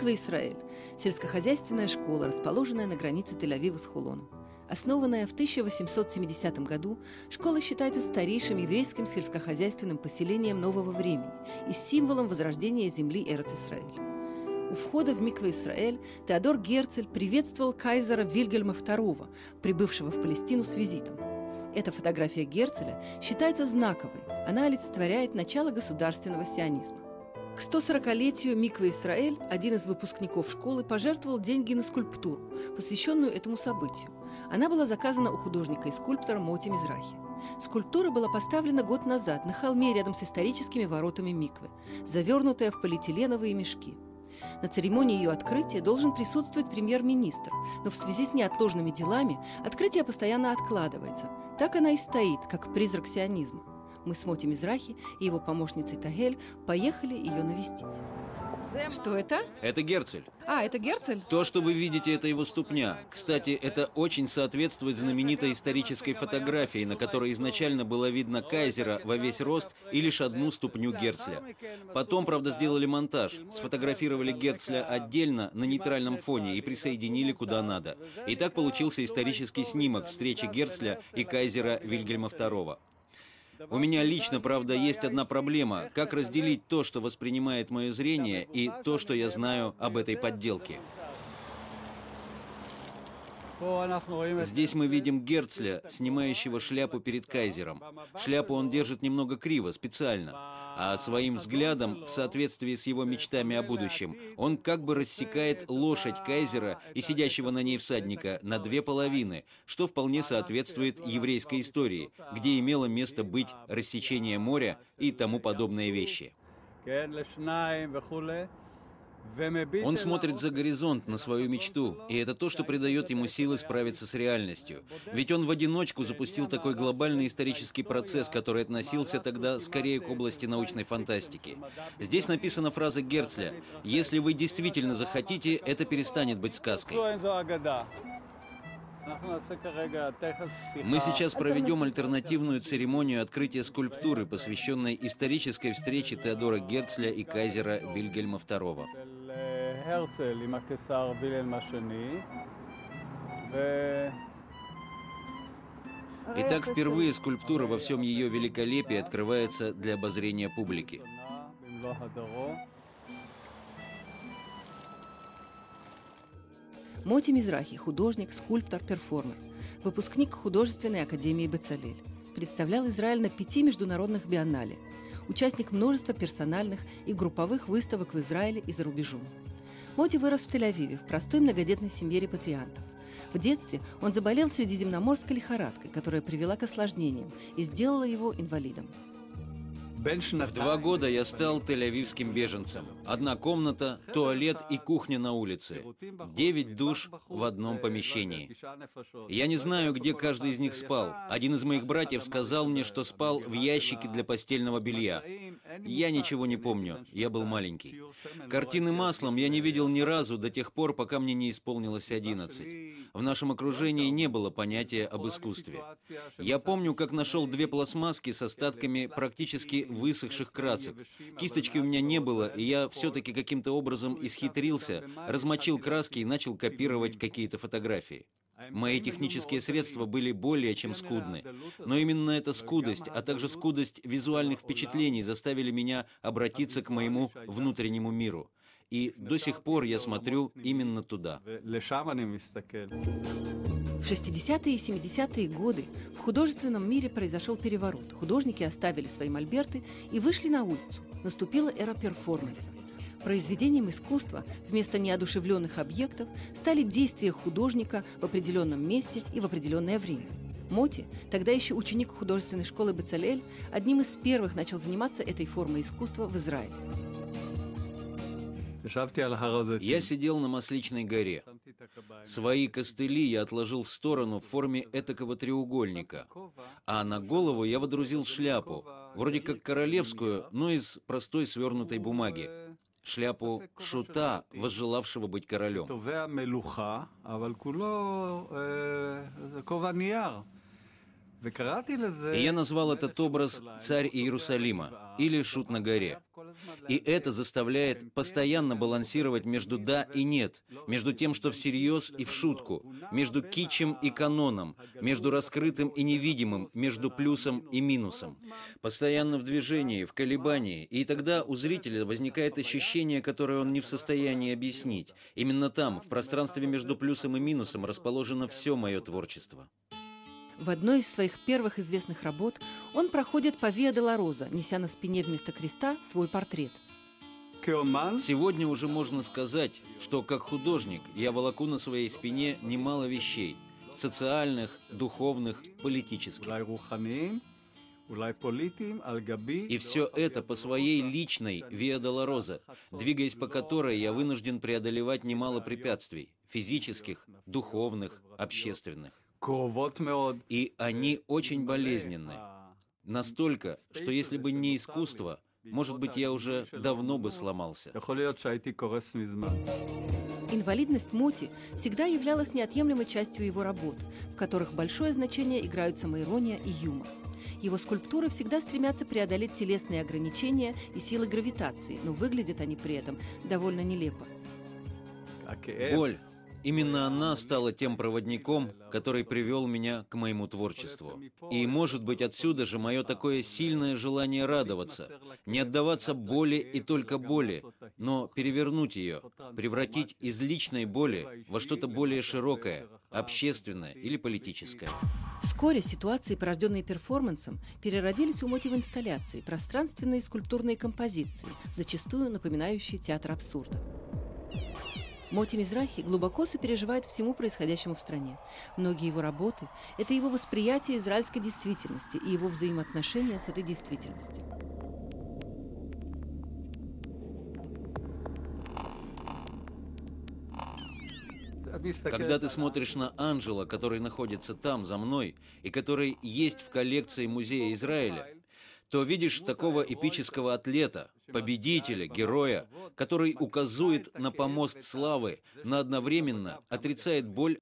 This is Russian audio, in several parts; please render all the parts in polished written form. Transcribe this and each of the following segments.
Микве Исраэль – сельскохозяйственная школа, расположенная на границе Тель-Авива с Хулоном. Основанная в 1870 году, школа считается старейшим еврейским сельскохозяйственным поселением нового времени и символом возрождения земли Эрец-Исраэль. У входа в Микве Исраэль Теодор Герцель приветствовал кайзера Вильгельма II, прибывшего в Палестину с визитом. Эта фотография Герцеля считается знаковой, она олицетворяет начало государственного сионизма. К 140-летию Микве Исраэль один из выпускников школы пожертвовал деньги на скульптуру, посвященную этому событию. Она была заказана у художника и скульптора Моти Мизрахи. Скульптура была поставлена год назад на холме рядом с историческими воротами Миквы, завернутая в полиэтиленовые мешки. На церемонии ее открытия должен присутствовать премьер-министр, но в связи с неотложными делами открытие постоянно откладывается. Так она и стоит, как призрак сионизма. Мы с Моти Мизрахи и его помощницей Тагель поехали ее навестить. Что это? Это Герцель. Это Герцель? То, что вы видите, это его ступня. Кстати, это очень соответствует знаменитой исторической фотографии, на которой изначально было видно кайзера во весь рост и лишь одну ступню Герцля. Потом, правда, сделали монтаж, сфотографировали Герцля отдельно на нейтральном фоне и присоединили куда надо. И так получился исторический снимок встречи Герцля и кайзера Вильгельма II. У меня лично, правда, есть одна проблема – как разделить то, что воспринимает мое зрение, и то, что я знаю об этой подделке. Здесь мы видим Герцля, снимающего шляпу перед кайзером. Шляпу он держит немного криво, специально. А своим взглядом, в соответствии с его мечтами о будущем, он как бы рассекает лошадь кайзера и сидящего на ней всадника на две половины, что вполне соответствует еврейской истории, где имело место быть рассечение моря и тому подобные вещи. Он смотрит за горизонт, на свою мечту, и это то, что придает ему силы справиться с реальностью. Ведь он в одиночку запустил такой глобальный исторический процесс, который относился тогда скорее к области научной фантастики. Здесь написана фраза Герцля: «Если вы действительно захотите, это перестанет быть сказкой». Мы сейчас проведем альтернативную церемонию открытия скульптуры, посвященной исторической встрече Теодора Герцля и кайзера Вильгельма II. Итак, впервые скульптура во всем ее великолепии открывается для обозрения публики. Моти Мизрахи – художник, скульптор, перформер, выпускник художественной академии Бецалель. Представлял Израиль на 5 международных биеннале, участник множества персональных и групповых выставок в Израиле и за рубежом. Моти вырос в Тель-Авиве, в простой многодетной семье репатриантов. В детстве он заболел средиземноморской лихорадкой, которая привела к осложнениям и сделала его инвалидом. В 2 года я стал тель-авивским беженцем. 1 комната, туалет и кухня на улице. 9 душ в одном помещении. Я не знаю, где каждый из них спал. Один из моих братьев сказал мне, что спал в ящике для постельного белья. Я ничего не помню, я был маленький. Картины маслом я не видел ни разу до тех пор, пока мне не исполнилось 11. В нашем окружении не было понятия об искусстве. Я помню, как нашел 2 пластмасски с остатками практически высохших красок. Кисточки у меня не было, и я все-таки каким-то образом исхитрился, размочил краски и начал копировать какие-то фотографии. Мои технические средства были более чем скудны. Но именно эта скудость, а также скудость визуальных впечатлений заставили меня обратиться к моему внутреннему миру. И до сих пор я смотрю именно туда. В 60-е и 70-е годы в художественном мире произошел переворот. Художники оставили свои мольберты и вышли на улицу. Наступила эра перформанса. Произведением искусства вместо неодушевленных объектов стали действия художника в определенном месте и в определенное время. Моти, тогда еще ученик художественной школы Бецалель, одним из первых начал заниматься этой формой искусства в Израиле. Я сидел на Масличной горе. Свои костыли я отложил в сторону в форме этакого треугольника, а на голову я водрузил шляпу, вроде как королевскую, но из простой свернутой бумаги. Шляпу шута, возжелавшего быть королем. И я назвал этот образ «Царь Иерусалима» или «Шут на горе». И это заставляет постоянно балансировать между «да» и «нет», между тем, что всерьез и в шутку, между китчем и каноном, между раскрытым и невидимым, между плюсом и минусом. Постоянно в движении, в колебании, и тогда у зрителя возникает ощущение, которое он не в состоянии объяснить. Именно там, в пространстве между плюсом и минусом, расположено все мое творчество. В одной из своих первых известных работ он проходит по Виа-Долороза, неся на спине вместо креста свой портрет. Сегодня уже можно сказать, что как художник я волоку на своей спине немало вещей – социальных, духовных, политических. И все это по своей личной Виа-Долороза, двигаясь по которой я вынужден преодолевать немало препятствий – физических, духовных, общественных. И они очень болезненны. Настолько, что если бы не искусство, может быть, я уже давно бы сломался. Инвалидность Моти всегда являлась неотъемлемой частью его работ, в которых большое значение играют самоирония и юмор. Его скульптуры всегда стремятся преодолеть телесные ограничения и силы гравитации, но выглядят они при этом довольно нелепо. Боль. Именно она стала тем проводником, который привел меня к моему творчеству. И, может быть, отсюда же мое такое сильное желание радоваться, не отдаваться боли и только боли, но перевернуть ее, превратить из личной боли во что-то более широкое, общественное или политическое. Вскоре ситуации, порожденные перформансом, переродились у Моти в инсталляции, пространственные скульптурные композиции, зачастую напоминающие театр абсурда. Моти Мизрахи глубоко сопереживает всему происходящему в стране. Многие его работы – это его восприятие израильской действительности и его взаимоотношения с этой действительностью. Когда ты смотришь на Анджела, который находится там, за мной, и который есть в коллекции Музея Израиля, то видишь такого эпического атлета, победителя, героя, который указует на помост славы, но одновременно отрицает боль.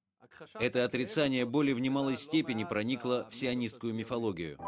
Это отрицание боли в немалой степени проникло в сионистскую мифологию.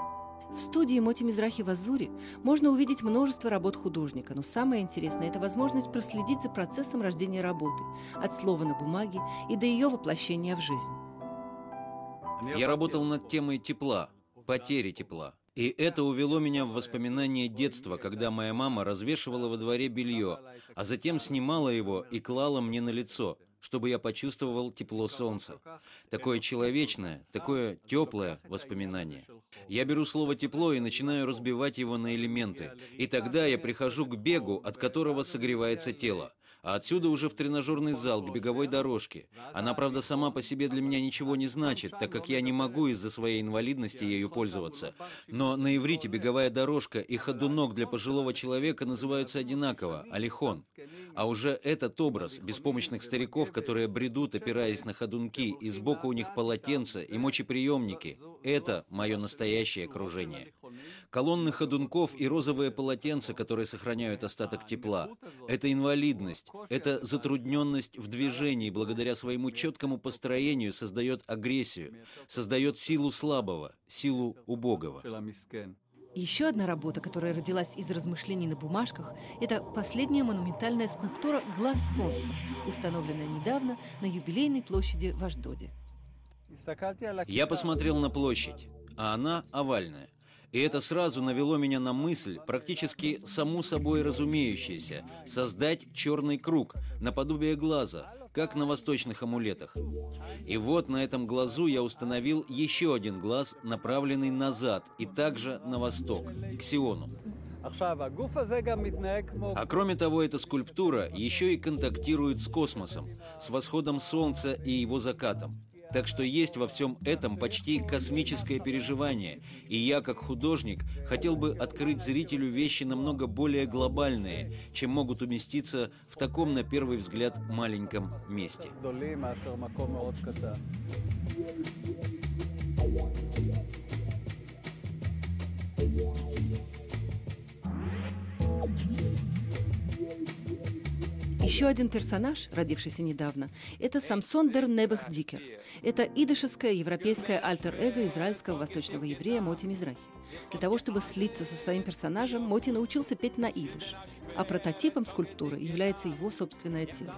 В студии Моти Мизрахи в Азуре можно увидеть множество работ художника, но самое интересное – это возможность проследить за процессом рождения работы, от слова на бумаге и до ее воплощения в жизнь. Я работал над темой тепла, потери тепла. И это увело меня в воспоминания детства, когда моя мама развешивала во дворе белье, а затем снимала его и клала мне на лицо, чтобы я почувствовал тепло солнца. Такое человечное, такое теплое воспоминание. Я беру слово «тепло» и начинаю разбивать его на элементы. И тогда я прихожу к бегу, от которого согревается тело. А отсюда уже в тренажерный зал, к беговой дорожке. Она, правда, сама по себе для меня ничего не значит, так как я не могу из-за своей инвалидности ею пользоваться. Но на иврите беговая дорожка и ходунок для пожилого человека называются одинаково – алихон. А уже этот образ беспомощных стариков, которые бредут, опираясь на ходунки, и сбоку у них полотенца и мочеприемники – это мое настоящее окружение. Колонны ходунков и розовые полотенца, которые сохраняют остаток тепла – это инвалидность. Это затрудненность в движении, благодаря своему четкому построению, создает агрессию, создает силу слабого, силу убогого. Еще одна работа, которая родилась из размышлений на бумажках, это последняя монументальная скульптура «Глаз солнца», установленная недавно на юбилейной площади в Ашдоде. Я посмотрел на площадь, а она овальная. И это сразу навело меня на мысль, практически саму собой разумеющуюся, создать черный круг, наподобие глаза, как на восточных амулетах. И вот на этом глазу я установил еще один глаз, направленный назад и также на восток, к Сиону. А кроме того, эта скульптура еще и контактирует с космосом, с восходом Солнца и его закатом. Так что есть во всем этом почти космическое переживание, и я, как художник, хотел бы открыть зрителю вещи намного более глобальные, чем могут уместиться в таком, на первый взгляд, маленьком месте. Еще один персонаж, родившийся недавно, это Самсон дер Небех Дикер. Это идышеское европейское альтер-эго израильского восточного еврея Моти Мизрахи. Для того, чтобы слиться со своим персонажем, Моти научился петь на идыш, а прототипом скульптуры является его собственное тело.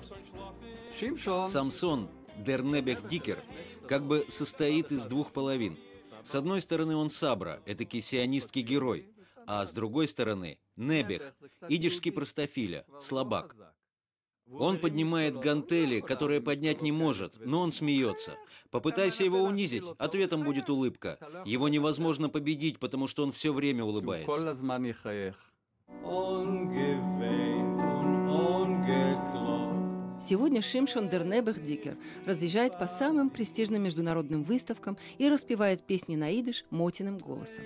Самсон дер Небех Дикер как бы состоит из двух половин. С одной стороны он Сабра, этакий сионистский герой, а с другой стороны Небех, идишский простофиля, слабак. Он поднимает гантели, которые поднять не может, но он смеется. Попытайся его унизить, ответом будет улыбка. Его невозможно победить, потому что он все время улыбается. Сегодня Шимшон дер Небех Дикер разъезжает по самым престижным международным выставкам и распевает песни на идыш Мотиным голосом.